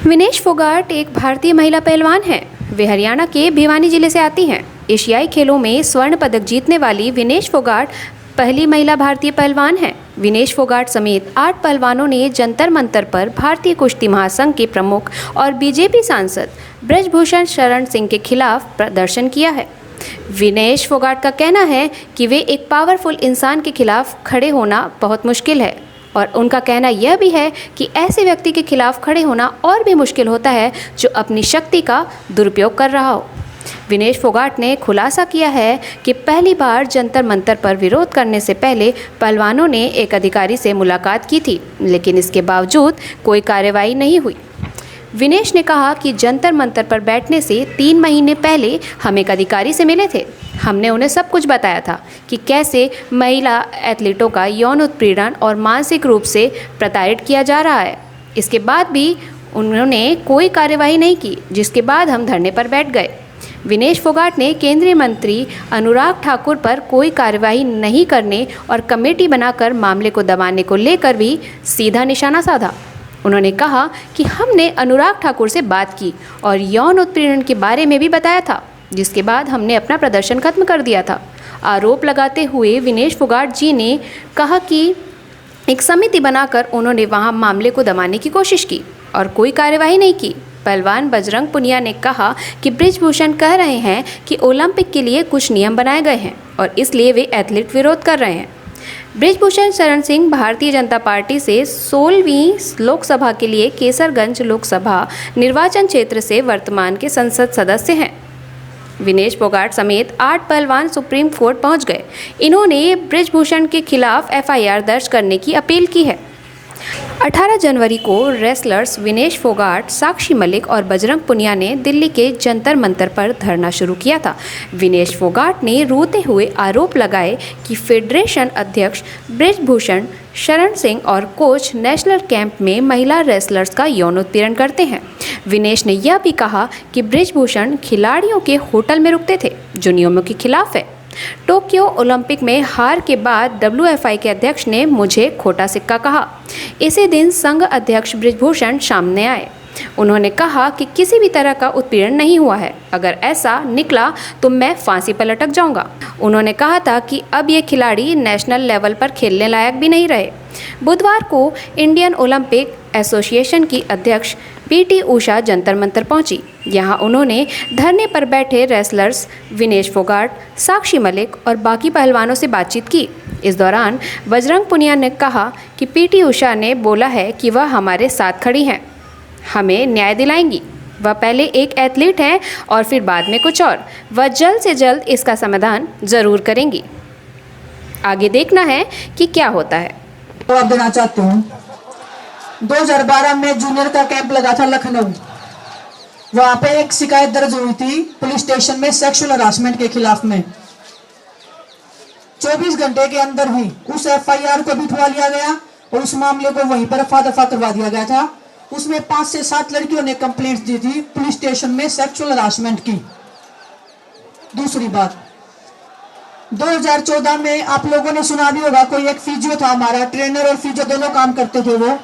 विनेश फोगाट एक भारतीय महिला पहलवान हैं। वे हरियाणा के भिवानी जिले से आती हैं। एशियाई खेलों में स्वर्ण पदक जीतने वाली विनेश फोगाट पहली महिला भारतीय पहलवान हैं। विनेश फोगाट समेत 8 पहलवानों ने जंतर मंतर पर भारतीय कुश्ती महासंघ के प्रमुख और बीजेपी सांसद ब्रजभूषण शरण सिंह के खिलाफ प्रदर्शन किया है। विनेश फोगाट का कहना है कि वे एक पावरफुल इंसान के खिलाफ खड़े होना बहुत मुश्किल है और उनका कहना यह भी है कि ऐसे व्यक्ति के खिलाफ खड़े होना और भी मुश्किल होता है जो अपनी शक्ति का दुरुपयोग कर रहा हो। विनेश फोगाट ने खुलासा किया है कि पहली बार जंतर मंतर पर विरोध करने से पहले पहलवानों ने एक अधिकारी से मुलाकात की थी, लेकिन इसके बावजूद कोई कार्रवाई नहीं हुई। विनेश ने कहा कि जंतर मंतर पर बैठने से 3 महीने पहले हम एक अधिकारी से मिले थे। हमने उन्हें सब कुछ बताया था कि कैसे महिला एथलीटों का यौन उत्पीड़न और मानसिक रूप से प्रताड़ित किया जा रहा है। इसके बाद भी उन्होंने कोई कार्यवाही नहीं की, जिसके बाद हम धरने पर बैठ गए। विनेश फोगाट ने केंद्रीय मंत्री अनुराग ठाकुर पर कोई कार्यवाही नहीं करने और कमेटी बनाकर मामले को दबाने को लेकर भी सीधा निशाना साधा। उन्होंने कहा कि हमने अनुराग ठाकुर से बात की और यौन उत्पीड़न के बारे में भी बताया था, जिसके बाद हमने अपना प्रदर्शन खत्म कर दिया था। आरोप लगाते हुए विनेश फोगाट जी ने कहा कि एक समिति बनाकर उन्होंने वहां मामले को दबाने की कोशिश की और कोई कार्यवाही नहीं की। पहलवान बजरंग पुनिया ने कहा कि ब्रिजभूषण कह रहे हैं कि ओलंपिक के लिए कुछ नियम बनाए गए हैं और इसलिए वे एथलीट विरोध कर रहे हैं। ब्रिजभूषण शरण सिंह भारतीय जनता पार्टी से 16वीं लोकसभा के लिए केसरगंज लोकसभा निर्वाचन क्षेत्र से वर्तमान के संसद सदस्य हैं। विनेश फोगाट समेत 8 पहलवान सुप्रीम कोर्ट पहुंच गए। इन्होंने ब्रिजभूषण के खिलाफ एफआईआर दर्ज करने की अपील की है। 18 जनवरी को रेसलर्स विनेश फोगाट, साक्षी मलिक और बजरंग पुनिया ने दिल्ली के जंतर मंतर पर धरना शुरू किया था। विनेश फोगाट ने रोते हुए आरोप लगाए कि फेडरेशन अध्यक्ष ब्रिजभूषण शरण सिंह और कोच नेशनल कैंप में महिला रेसलर्स का यौन उत्पीड़न करते हैं। विनेश ने यह भी कहा कि ब्रिजभूषण खिलाड़ियों के होटल में रुकते थे, जो नियमों के खिलाफ है। टोक्यो ओलंपिक में हार के बाद डब्ल्यूएफआई के अध्यक्ष ने मुझे खोटा सिक्का कहा। इसी दिन संघ अध्यक्ष ब्रिजभूषण सामने आए। उन्होंने कहा कि किसी भी तरह का उत्पीड़न नहीं हुआ है। अगर ऐसा निकला तो मैं फांसी पर लटक जाऊंगा। उन्होंने कहा था कि अब ये खिलाड़ी नेशनल लेवल पर खेलने लायक भी नहीं रहे। बुधवार को इंडियन ओलंपिक एसोसिएशन की अध्यक्ष पीटी उषा जंतर मंतर पहुंची। यहां उन्होंने धरने पर बैठे रेसलर्स विनेश फोगाट, साक्षी मलिक और बाकी पहलवानों से बातचीत की। इस दौरान बजरंग पुनिया ने कहा कि पीटी उषा ने बोला है कि वह हमारे साथ खड़ी हैं, हमें न्याय दिलाएंगी। वह पहले एक एथलीट हैं और फिर बाद में कुछ और। वह जल्द से जल्द इसका समाधान ज़रूर करेंगी। आगे देखना है कि क्या होता है। जवाब देना चाहती हूँ। 2012 में जूनियर का कैंप लगा था लखनऊ। वहां पे एक शिकायत दर्ज हुई थी पुलिस स्टेशन में सेक्सुअल हरासमेंट के खिलाफ में। 24 घंटे के अंदर ही उस एफआईआर को भी उठवा लिया गया और उस मामले को वहीं पर रफा दफा करवा दिया गया था। उसमें 5 से 7 लड़कियों ने कंप्लेंट्स दी थी पुलिस स्टेशन में सेक्सुअल हरासमेंट की। दूसरी बात, 2014 में आप लोगों ने सुना भी होगा, कोई एक फिजियो था हमारा, ट्रेनर और फिजियो दोनों काम करते थे।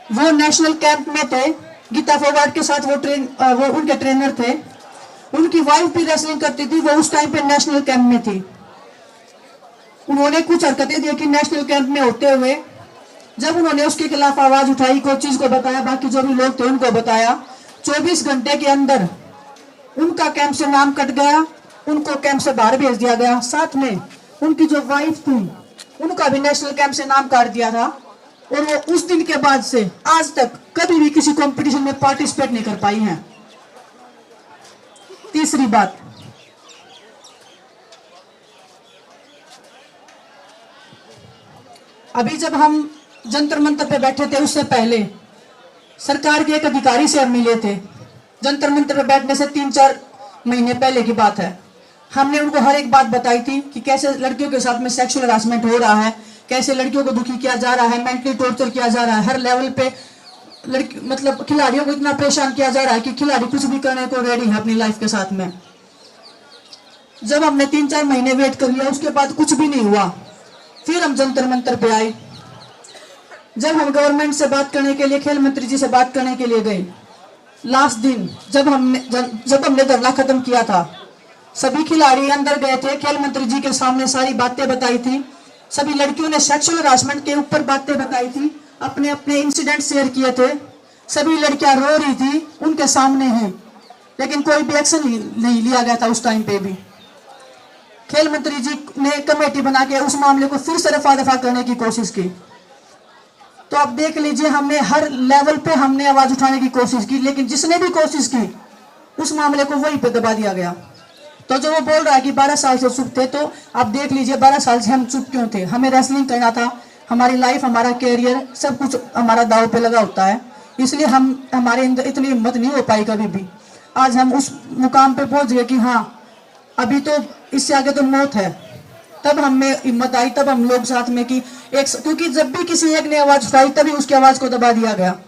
वो नेशनल कैंप में थे। गीता फोगाट के साथ वो उनके ट्रेनर थे। उनकी वाइफ भी रेसलिंग करती थी। वो उस टाइम पे नेशनल कैंप में थी। उन्होंने कुछ हरकतें देखी नेशनल कैंप में होते हुए। जब उन्होंने उसके खिलाफ आवाज उठाई, कोचिज को बताया, बाकी जो भी लोग थे उनको बताया, 24 घंटे के अंदर उनका कैंप से नाम कट गया। उनको कैंप से बाहर भेज दिया गया। साथ में उनकी जो वाइफ थी उनका भी नेशनल कैंप से नाम काट दिया था और वो उस दिन के बाद से आज तक कभी भी किसी कंपटीशन में पार्टिसिपेट नहीं कर पाई हैं। तीसरी बात, अभी जब हम जंतर मंतर पे बैठे थे उससे पहले सरकार के एक अधिकारी से हम मिले थे। जंतर मंतर पे बैठने से 3-4 महीने पहले की बात है। हमने उनको हर एक बात बताई थी कि कैसे लड़कियों के साथ में सेक्सुअल हरासमेंट हो रहा है, कैसे लड़कियों को दुखी किया जा रहा है, मेंटली टॉर्चर किया जा रहा है, हर लेवल पे लड़की मतलब खिलाड़ियों को इतना परेशान किया जा रहा है कि खिलाड़ी कुछ भी करने को रेडी है अपनी लाइफ के साथ में। जब हमने 3-4 महीने वेट कर लिया, उसके बाद कुछ भी नहीं हुआ। फिर हम जंतर मंतर पे आए। जब हम गवर्नमेंट से बात करने के लिए, खेल मंत्री जी से बात करने के लिए गए, लास्ट दिन जब हमने धरना खत्म किया था, सभी खिलाड़ी अंदर गए थे, खेल मंत्री जी के सामने सारी बातें बताई थी। सभी लड़कियों ने सेक्सुअल हरासमेंट के ऊपर बातें बताई थी, अपने अपने इंसिडेंट शेयर किए थे। सभी लड़कियां रो रही थी, उनके सामने हैं, लेकिन कोई भी एक्शन नहीं लिया गया था। उस टाइम पे भी खेल मंत्री जी ने कमेटी बना के उस मामले को फिर से रफा दफा करने की कोशिश की। तो अब देख लीजिए, हमने हर लेवल पे हमने आवाज उठाने की कोशिश की, लेकिन जिसने भी कोशिश की उस मामले को वहीं पे दबा दिया गया। तो जो वो बोल रहा है कि 12 साल से चुप थे, तो आप देख लीजिए 12 साल से हम चुप क्यों थे। हमें रेसलिंग करना था, हमारी लाइफ, हमारा कैरियर, सब कुछ हमारा दांव पे लगा होता है, इसलिए हमारे अंदर इतनी हिम्मत नहीं हो पाई कभी भी। आज हम उस मुकाम पे पहुंच गए कि हाँ, अभी तो इससे आगे तो मौत है। तब हमें हिम्मत आई, तब हम लोग साथ में कि क्योंकि जब भी किसी एक ने आवाज उठाई तभी उसकी आवाज को दबा दिया गया।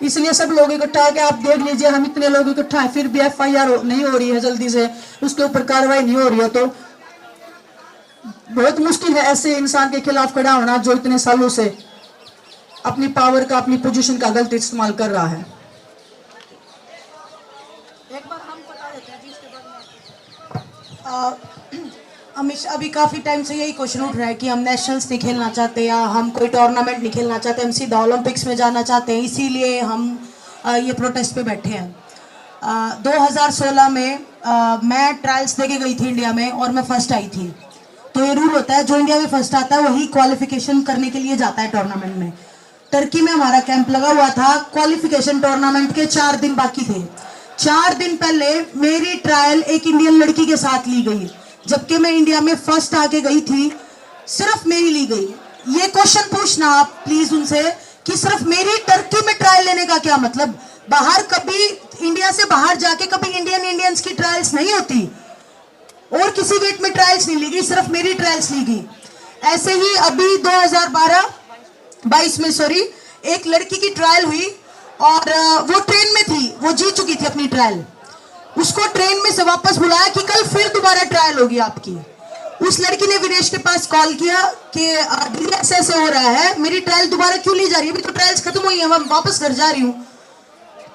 इसलिए सब लोग इकट्ठा आके आप देख लीजिए, हम इतने लोग इकट्ठा हैं, फिर भी FIR नहीं हो रही है जल्दी से, उसके ऊपर कार्रवाई नहीं हो रही है। तो बहुत मुश्किल है ऐसे इंसान के खिलाफ खड़ा होना जो इतने सालों से अपनी पावर का, अपनी पोजीशन का गलत इस्तेमाल कर रहा है। एक बार हम बता देते हैं जी, इसके बाद अमिश, अभी काफ़ी टाइम से यही क्वेश्चन उठ रहा है कि हम नेशनल्स नहीं खेलना चाहते या हम कोई टूर्नामेंट नहीं खेलना चाहते, हम सीधा ओलंपिक्स में जाना चाहते हैं, इसीलिए हम ये प्रोटेस्ट पे बैठे हैं। 2016 में मैं ट्रायल्स देके गई थी इंडिया में और मैं फर्स्ट आई थी। तो ये रूल होता है, जो इंडिया में फर्स्ट आता है वही क्वालिफिकेशन करने के लिए जाता है टूर्नामेंट में। टर्की में हमारा कैंप लगा हुआ था, क्वालिफिकेशन टूर्नामेंट के 4 दिन बाकी थे। 4 दिन पहले मेरी ट्रायल एक इंडियन लड़की के साथ ली गई, जबकि मैं इंडिया में फर्स्ट आके गई थी, सिर्फ मेरी ली गई। ये क्वेश्चन पूछना आप प्लीज उनसे कि सिर्फ मेरी टर्की में ट्रायल लेने का क्या मतलब। बाहर कभी इंडिया से बाहर जाके कभी इंडियंस की ट्रायल्स नहीं होती और किसी वेट में ट्रायल्स नहीं ली गई, सिर्फ मेरी ट्रायल्स ली गई। ऐसे ही अभी 2022 में एक लड़की की ट्रायल हुई और वो ट्रेन में थी, वो जीत चुकी थी अपनी ट्रायल। उसको ट्रेन में से वापस बुलाया कि कल फिर दोबारा ट्रायल होगी आपकी। उस लड़की ने विनेश के पास कॉल किया कि दीदी ऐसे ऐसे हो रहा है, मेरी ट्रायल दोबारा क्यों ली जा रही है, अभी तो ट्रायल्स खत्म हुई है, मैं वापस घर जा रही हूँ।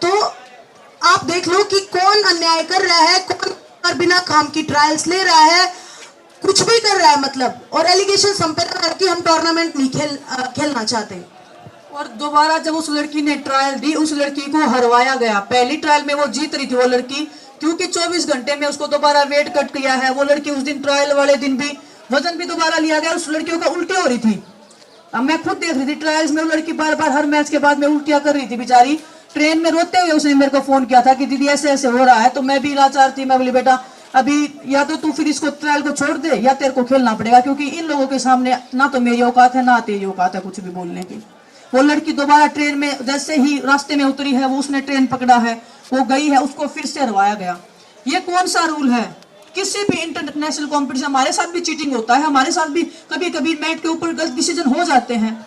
तो आप देख लो कि कौन अन्याय कर रहा है, कौन बिना काम की ट्रायल्स ले रहा है, कुछ भी कर रहा है मतलब। और एलिगेशन हम पे लगा कि हम टूर्नामेंट नहीं खेलना चाहते। और दोबारा जब उस लड़की ने ट्रायल दी, उस लड़की को हरवाया गया। पहली ट्रायल में वो जीत रही थी वो लड़की, क्योंकि 24 घंटे में उसको दोबारा वेट कट किया है। वो लड़की उस दिन ट्रायल वाले दिन भी वजन भी दोबारा लिया गया, उस लड़कियों का उल्टी हो रही थी। अब मैं खुद देख रही थी ट्रायल्स में, वो लड़की बार बार हर मैच के बाद में उल्टियां कर रही थी बेचारी। ट्रेन में रोते हुए उसने मेरे को फोन किया था कि दीदी ऐसे ऐसे हो रहा है। तो मैं भी लाचार थी, मैं बोली बेटा अभी या तो तू फिर इसको ट्रायल को छोड़ दे या तेरे को खेलना पड़ेगा, क्योंकि इन लोगों के सामने ना तो मेरी औकात है ना तेरी औकात है कुछ भी बोलने की। वो लड़की दोबारा ट्रेन में जैसे ही रास्ते में उतरी है, वो उसने ट्रेन पकड़ा है, वो गई है, उसको फिर से हरवाया गया। ये कौन सा रूल है? किसी भी इंटरनेशनल कंपटीशन, हमारे साथ भी चीटिंग होता है, हमारे साथ भी कभी कभी मैट के ऊपर गलत डिसीजन हो जाते हैं,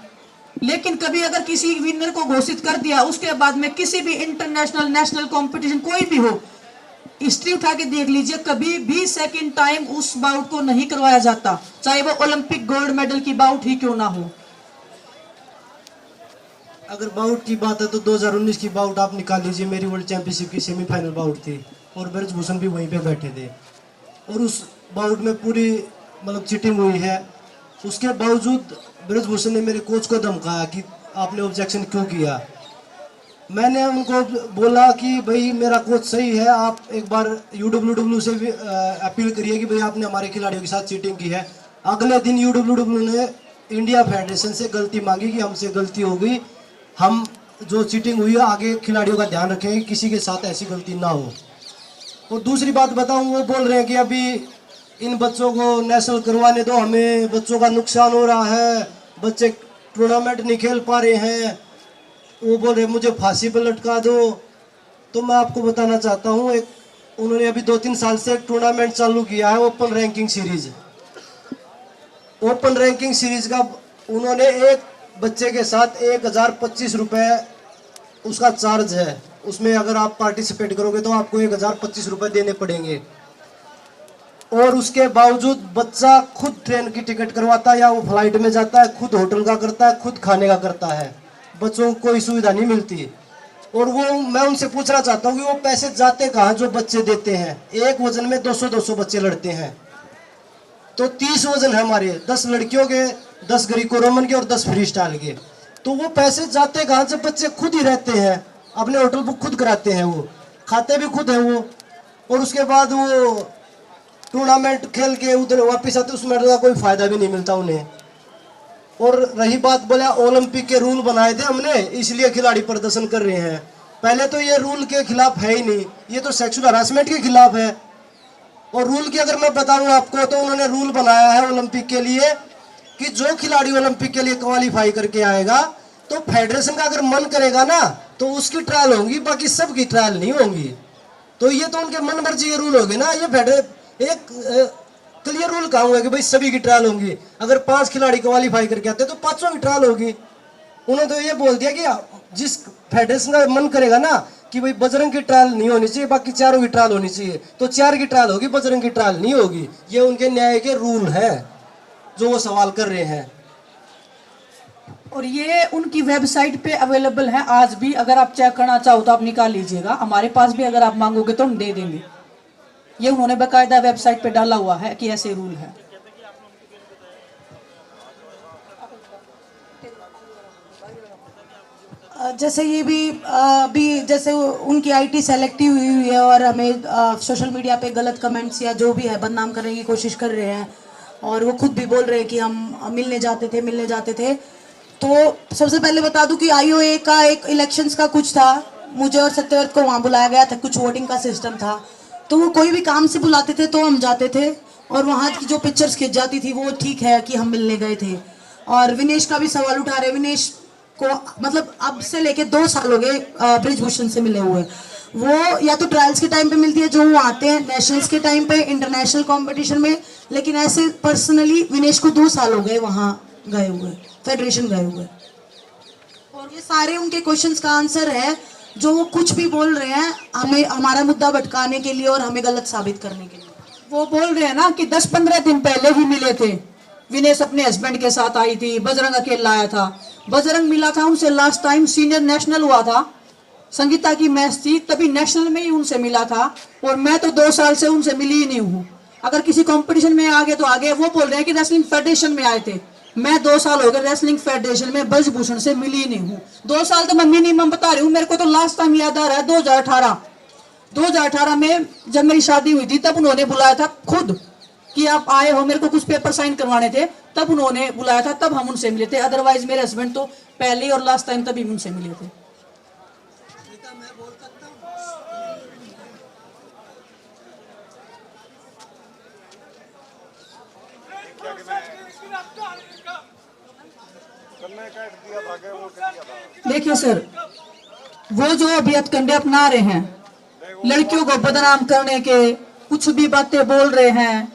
लेकिन कभी अगर किसी विनर को घोषित कर दिया, उसके बाद में किसी भी इंटरनेशनल नेशनल कंपटीशन कोई भी हो, हिस्ट्री उठा के देख लीजिए, कभी भी सेकंड टाइम उस बाउट को नहीं करवाया जाता, चाहे वो ओलंपिक गोल्ड मेडल की बाउट ही क्यों ना हो। अगर बाउट की बात है तो 2019 की बाउट आप निकाल लीजिए, मेरी वर्ल्ड चैंपियनशिप की सेमीफाइनल बाउट थी और ब्रजभूषण भी वहीं पे बैठे थे और उस बाउट में पूरी मतलब चीटिंग हुई है। उसके बावजूद ब्रजभूषण ने मेरे कोच को धमकाया कि आपने ऑब्जेक्शन क्यों किया। मैंने उनको बोला कि भाई मेरा कोच सही है, आप एक बार UWW से भी अपील करिए कि भाई आपने हमारे खिलाड़ियों के साथ चीटिंग की है। अगले दिन UWW ने इंडिया फेडरेशन से गलती मांगी कि हमसे गलती हो गई, हम जो चीटिंग हुई है आगे खिलाड़ियों का ध्यान रखेंगे, किसी के साथ ऐसी गलती ना हो। और दूसरी बात बताऊं, वो बोल रहे हैं कि अभी इन बच्चों को नेशनल करवाने दो, हमें बच्चों का नुकसान हो रहा है, बच्चे टूर्नामेंट नहीं खेल पा रहे हैं। वो बोल रहे मुझे फांसी पर लटका दो। तो मैं आपको बताना चाहता हूँ, एक उन्होंने अभी 2-3 साल से एक टूर्नामेंट चालू किया है, open ranking series. Open ranking series का उन्होंने एक बच्चे के साथ 1025 रुपये उसका चार्ज है। उसमें अगर आप पार्टिसिपेट करोगे तो आपको 1025 रुपये देने पड़ेंगे। और उसके बावजूद बच्चा खुद ट्रेन की टिकट करवाता है या वो फ्लाइट में जाता है, खुद होटल का करता है, खुद खाने का करता है, बच्चों को कोई सुविधा नहीं मिलती। और वो मैं उनसे पूछना चाहता हूँ कि वो पैसे जाते कहाँ जो बच्चे देते हैं। एक वजन में 200-200 बच्चे लड़ते हैं, तो 30 वजन है हमारे, 10 लड़कियों के, 10 ग्रीको रोमन के और 10 फ्री स्टाइल के। तो वो पैसे जाते कहाँ जब बच्चे खुद ही रहते हैं, अपने होटल बुक खुद कराते हैं, वो खाते भी खुद हैं वो, और उसके बाद वो टूर्नामेंट खेल के उधर वापस आते, उसमें का कोई फायदा भी नहीं मिलता उन्हें। और रही बात बोला ओलंपिक के रूल बनाए थे हमने इसलिए खिलाड़ी प्रदर्शन कर रहे हैं, पहले तो ये रूल के खिलाफ है ही नहीं, ये तो सेक्सुअल हरासमेंट के खिलाफ है। और रूल की अगर मैं बताऊं आपको तो उन्होंने रूल बनाया है ओलंपिक के लिए कि जो खिलाड़ी ओलंपिक के लिए क्वालिफाई करके आएगा तो फेडरेशन का अगर मन करेगा ना तो उसकी ट्रायल होंगी, बाकी सबकी ट्रायल नहीं होंगी। तो ये तो उनके मन मर्जी के रूल हो गए ना, ये एक क्लियर रूल कहा हुआ है कि भाई सभी की ट्रायल होंगी। अगर 5 खिलाड़ी क्वालिफाई करके आते तो 5 की ट्रायल होगी। उन्होंने तो ये बोल दिया कि जिस फेडरेशन का मन करेगा ना कि भाई बजरंग की ट्रायल नहीं होनी चाहिए, बाकी चारों की ट्रायल होनी चाहिए, तो 4 की ट्रायल होगी, बजरंग की ट्रायल नहीं होगी। ये उनके न्याय के रूल है जो वो सवाल कर रहे हैं। और ये उनकी वेबसाइट पे अवेलेबल है आज भी, अगर आप चेक करना चाहो तो आप निकाल लीजिएगा, हमारे पास भी अगर आप मांगोगे तो हम दे देंगे। ये उन्होंने बाकायदा वेबसाइट पे डाला हुआ है कि ऐसे रूल है। जैसे ये भी जैसे उनकी आईटी सेलेक्टिव हुई है और हमें सोशल मीडिया पे गलत कमेंट्स या जो भी है बदनाम करने की कोशिश कर रहे हैं, और वो खुद भी बोल रहे हैं कि हम मिलने जाते थे। तो सबसे पहले बता दूं कि आईओए का एक इलेक्शंस का कुछ था, मुझे और सत्यव्रत को वहाँ बुलाया गया था, कुछ वोटिंग का सिस्टम था, तो वो कोई भी काम से बुलाते थे तो हम जाते थे, और वहाँ की जो पिक्चर्स खिंच जाती थी वो ठीक है कि हम मिलने गए थे। और विनेश का भी सवाल उठा रहे, विनेश को मतलब अब से लेके 2 साल हो गए ब्रिजभूषण से मिले हुए। वो या तो ट्रायल्स के टाइम पे मिलती है जो वो आते हैं, नेशनल्स के टाइम पे, इंटरनेशनल कंपटीशन में, लेकिन ऐसे पर्सनली विनेश को 2 साल हो गए वहाँ गए हुए, फेडरेशन गए हुए। और ये सारे उनके क्वेश्चंस का आंसर है जो वो कुछ भी बोल रहे हैं हमें, हमारा मुद्दा भटकाने के लिए और हमें गलत साबित करने के लिए। वो बोल रहे हैं ना कि 10-15 दिन पहले ही मिले थे, विनेश अपने हस्बैंड के साथ आई थी, बजरंग अकेला आया था। बजरंग मिला था उनसे लास्ट टाइम सीनियर नेशनल हुआ था, संगीता की मैच थी, तभी नेशनल में ही उनसे मिला था, और मैं तो 2 साल से उनसे मिली ही नहीं हूँ। अगर किसी कंपटीशन में आगे तो आगे, वो बोल रहे हैं कि रेसलिंग फेडरेशन में आए थे, मैं 2 साल हो गए रेसलिंग फेडरेशन में ब्रजभूषण से मिली ही नहीं हूँ। 2 साल तो मैं मिनिमम बता रही हूँ, मेरे को तो लास्ट टाइम याद आ रहा है 2018 में जब मेरी शादी हुई थी, तब उन्होंने बुलाया था खुद कि आप आए हो, मेरे को कुछ पेपर साइन करवाने थे, तब उन्होंने बुलाया था, तब हम उनसे मिले थे। अदरवाइज मेरे हस्बैंड तो पहले ही और लास्ट टाइम तभी उनसे मिले थे। देखिए सर, वो जो अभी हथकंडे अपना रहे हैं, लड़कियों को बदनाम करने के, कुछ भी बातें बोल रहे हैं,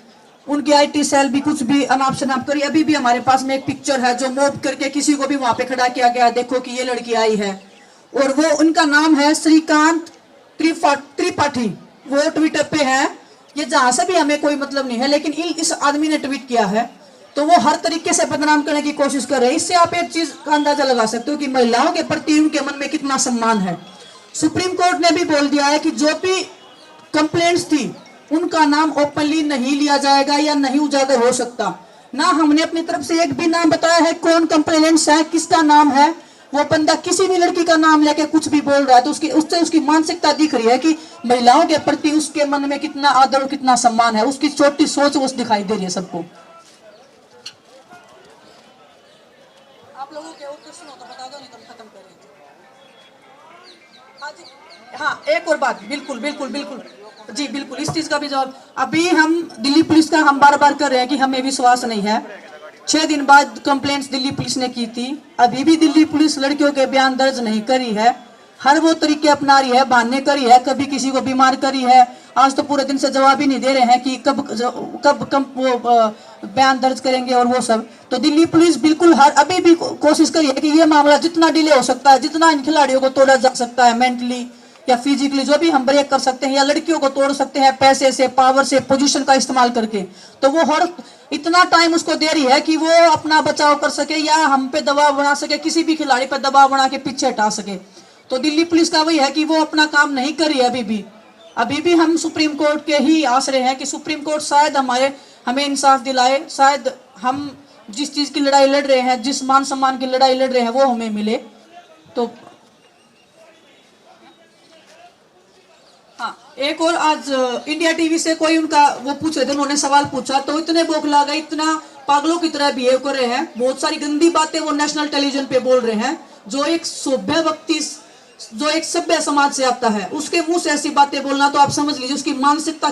उनकी आईटी सेल भी कुछ भी अनाप शनाप करी। अभी भी हमारे पास में एक पिक्चर है जो मूव करके किसी को भी वहां पे खड़ा किया गया, देखो कि ये लड़की आई है, और वो उनका नाम है श्रीकांत त्रिपाठी, वो ट्विटर पे है। ये जहां से भी हमें कोई मतलब नहीं है, लेकिन इस आदमी ने ट्वीट किया है, तो वो हर तरीके से बदनाम करने की कोशिश कर रहे हैं। इससे आप एक चीज का अंदाजा लगा सकते हो कि महिलाओं के प्रति उनके मन में कितना सम्मान है। सुप्रीम कोर्ट ने भी बोल दिया है कि जो भी कंप्लेंट्स थी उनका नाम ओपनली नहीं लिया जाएगा या नहीं उजागर हो सकता। ना हमने अपनी तरफ से एक भी नाम बताया है कौन कंप्लेनेंट्स है, किसका नाम है। वो बंदा किसी भी लड़की का नाम लेके कुछ भी बोल रहा है तो उससे उसकी मानसिकता दिख रही है कि महिलाओं के प्रति उसके मन में कितना आदर और कितना सम्मान है, उसकी छोटी सोच वो दिखाई दे रही है सबको। आप लोगों के और क्वेश्चन हो तो बता दो, नहीं तो खत्म करें। हाँ, एक और बात, बिल्कुल बिल्कुल बिल्कुल जी, बिल्कुल इस चीज का भी जवाब अभी हम दिल्ली पुलिस का हम बार बार कर रहे हैं कि हमें विश्वास नहीं है। 6 दिन बाद कंप्लेंट्स दिल्ली पुलिस ने की थी, अभी भी दिल्ली पुलिस लड़कियों के बयान दर्ज नहीं करी है, हर वो तरीके अपना रही है, बहाने करी है, कभी किसी को बीमार करी है। आज तो पूरे दिन से जवाब ही नहीं दे रहे हैं कि कब वो बयान दर्ज करेंगे और वो सब। तो दिल्ली पुलिस बिल्कुल अभी भी कोशिश करी है कि ये मामला जितना डिले हो सकता है, जितना इन खिलाड़ियों को तोड़ा जा सकता है मेंटली या फिजिकली जो भी हम ब्रेक कर सकते हैं, या लड़कियों को तोड़ सकते हैं पैसे से, पावर से, पोजीशन का इस्तेमाल करके, तो वो हर इतना टाइम उसको दे रही है कि वो अपना बचाव कर सके या हम पे दबाव बना सके, किसी भी खिलाड़ी पे दबाव बना के पीछे हटा सके। तो दिल्ली पुलिस का वही है कि वो अपना काम नहीं कर रही है। अभी भी हम सुप्रीम कोर्ट के ही आसरे हैं कि सुप्रीम कोर्ट शायद हमें इंसाफ दिलाए, शायद हम जिस चीज की लड़ाई लड़ रहे हैं, जिस मान सम्मान की लड़ाई लड़ रहे हैं, वो हमें मिले। तो हाँ, एक और आज इंडिया टीवी से कोई उनका वो पूछ रहे थे, उन्होंने सवाल पूछा तो इतने बौखला गए, इतना पागलों की तरह बिहेव कर रहे हैं, बहुत सारी गंदी बातें वो नेशनल टेलीविजन पे बोल रहे हैं। जो एक सभ्य व्यक्ति, जो एक सभ्य समाज से आता है, उसके मुंह से ऐसी बातें बोलना, तो आप समझ लीजिए उसकी मानसिकता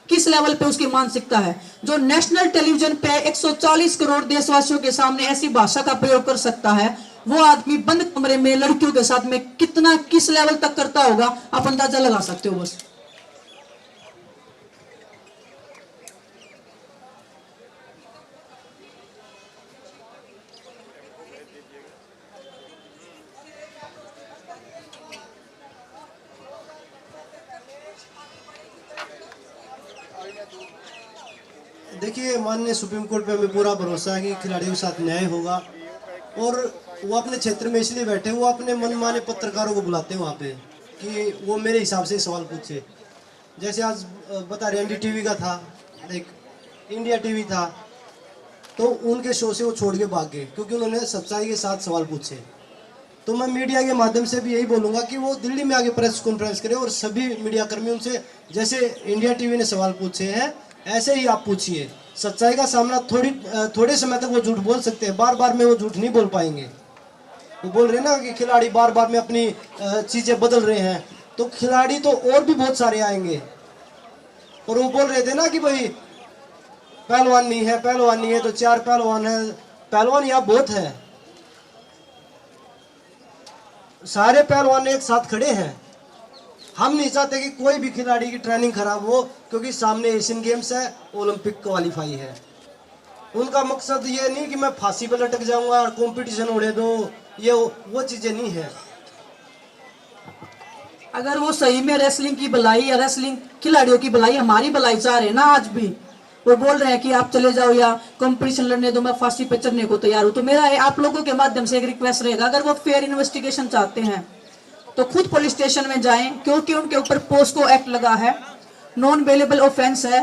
किस लेवल पे उसकी मानसिकता है। जो नेशनल टेलीविजन पे 140 करोड़ देशवासियों के सामने ऐसी भाषा का प्रयोग कर सकता है, वो आदमी बंद कमरे में लड़कियों के साथ में किस लेवल तक करता होगा, आप अंदाजा लगा सकते हो बस। देखिए, माननीय सुप्रीम कोर्ट पे हमें पूरा भरोसा है कि खिलाड़ियों के साथ न्याय होगा, और वो अपने क्षेत्र में इसलिए बैठे, वो अपने मनमाने पत्रकारों को बुलाते हैं वहाँ पे कि वो मेरे हिसाब से सवाल पूछे। जैसे आज बता रहे NDTV का था, एक इंडिया टीवी था, तो उनके शो से वो छोड़ के भाग गए क्योंकि उन्होंने सच्चाई के साथ सवाल पूछे। तो मैं मीडिया के माध्यम से भी यही बोलूँगा कि वो दिल्ली में आगे प्रेस कॉन्फ्रेंस करें और सभी मीडिया कर्मी उनसे, जैसे इंडिया टीवी ने सवाल पूछे हैं, ऐसे ही आप पूछिए। सच्चाई का सामना थोड़े समय तक वो झूठ बोल सकते हैं, बार बार में वो झूठ नहीं बोल पाएंगे। वो बोल रहे ना कि खिलाड़ी बार बार में अपनी चीजें बदल रहे हैं, तो खिलाड़ी तो और भी बहुत सारे आएंगे। और वो बोल रहे थे ना कि भाई पहलवान नहीं है तो 4 पहलवान है, पहलवान यहाँ बहुत है, सारे पहलवान एक साथ खड़े हैं। हम नहीं चाहते कि कोई भी खिलाड़ी की ट्रेनिंग खराब हो, क्योंकि सामने एशियन गेम्स है, ओलंपिक क्वालिफाई है। उनका मकसद ये नहीं कि मैं फांसी पर लटक जाऊंगा, कंपटीशन उड़े दो, ये वो चीजें नहीं है। अगर वो सही में रेसलिंग की भलाई या रेसलिंग खिलाड़ियों की भलाई, हमारी भलाई चाह रहे हैं ना, आज भी वो बोल रहे हैं कि आप चले जाओ या कंपटीशन लड़ने दो, मैं फांसी पे चढ़ने को तैयार हूं। तो मेरा आप लोगों के माध्यम से एक रिक्वेस्ट रहेगा, अगर वो फेयर इन्वेस्टिगेशन चाहते हैं तो खुद पुलिस स्टेशन में जाएं, क्योंकि उनके ऊपर पोस्को एक्ट लगा है, नॉन बेलेबल ऑफेंस है,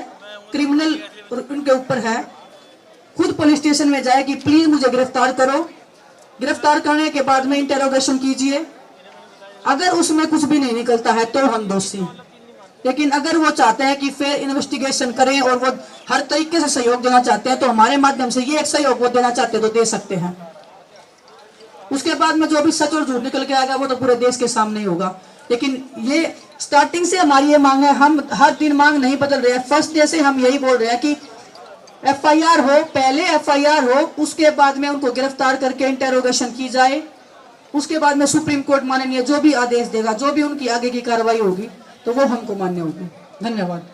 क्रिमिनल उनके ऊपर है। खुद पुलिस स्टेशन में जाए कि प्लीज मुझे गिरफ्तार करो, गिरफ्तार करने के बाद में इंटेरोगेशन कीजिए। अगर उसमें कुछ भी नहीं निकलता है तो हम दोषी, लेकिन अगर वो चाहते हैं कि फेयर इन्वेस्टिगेशन करें और वो हर तरीके से सहयोग देना चाहते हैं, तो हमारे माध्यम से ये एक सहयोग वो देना चाहते हैं तो दे सकते हैं। उसके बाद में जो भी सच और झूठ निकल के आएगा वो तो पूरे देश के सामने ही होगा। लेकिन ये स्टार्टिंग से हमारी ये मांग है, हम हर दिन मांग नहीं बदल रहे हैं। फर्स्ट डे से हम यही बोल रहे हैं कि FIR हो, पहले FIR हो, उसके बाद में उनको गिरफ्तार करके इंटेरोगेशन की जाए। उसके बाद में सुप्रीम कोर्ट माननीय जो भी आदेश देगा, जो भी उनकी आगे की कार्रवाई होगी, तो वो हमको मान्य होगी। धन्यवाद।